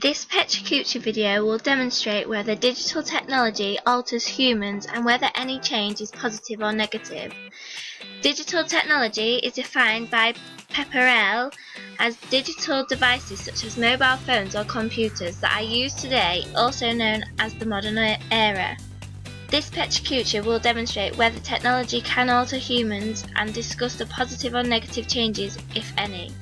This PetraCucci video will demonstrate whether digital technology alters humans and whether any change is positive or negative. Digital technology is defined by Pepperell as digital devices such as mobile phones or computers that are used today, also known as the modern era. This PetraCucci will demonstrate whether technology can alter humans and discuss the positive or negative changes, if any.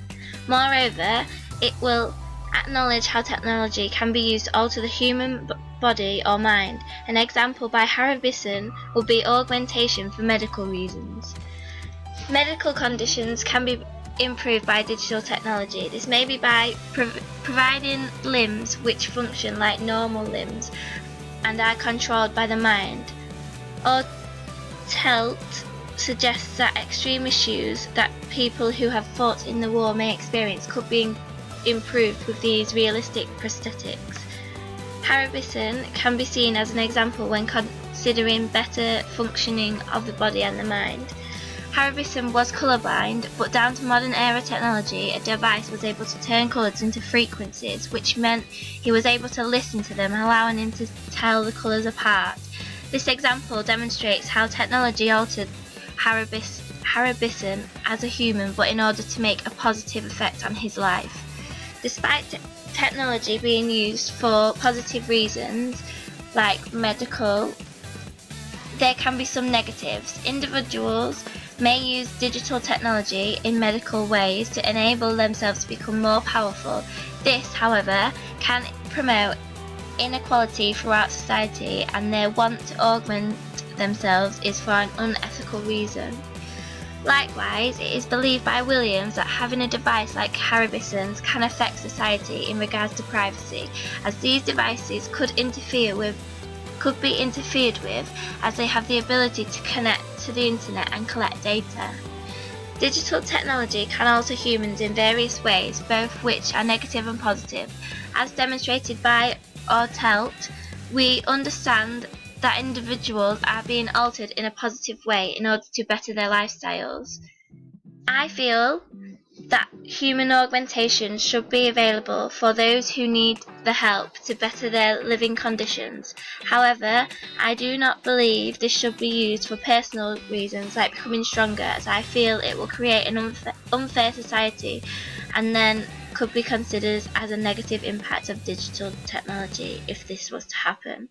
Moreover, it will acknowledge how technology can be used to alter the human body or mind. An example by Harry Bisson will be augmentation for medical reasons. Medical conditions can be improved by digital technology. This may be by providing limbs which function like normal limbs and are controlled by the mind. Or TELT suggests that extreme issues that people who have fought in the war may experience could be improved with these realistic prosthetics. Harry Bisson can be seen as an example when considering better functioning of the body and the mind. Harry Bisson was colourblind, but down to modern era technology, a device was able to turn colours into frequencies, which meant he was able to listen to them, allowing him to tell the colours apart. This example demonstrates how technology altered Harry Bisson as a human, but in order to make a positive effect on his life. Despite technology being used for positive reasons, like medical, there can be some negatives. Individuals may use digital technology in medical ways to enable themselves to become more powerful. This, however, can promote inequality throughout society, and their want to augment themselves is for an unethical reason. Likewise, it is believed by Williams that having a device like Harry Bisson's can affect society in regards to privacy, as these devices could be interfered with, as they have the ability to connect to the internet and collect data. Digital technology can alter humans in various ways, both which are negative and positive. As demonstrated by TELT, we understand that individuals are being altered in a positive way in order to better their lifestyles. I feel that human augmentation should be available for those who need the help to better their living conditions. However, I do not believe this should be used for personal reasons like becoming stronger, as I feel it will create an unfair society and then could be considered as a negative impact of digital technology if this was to happen.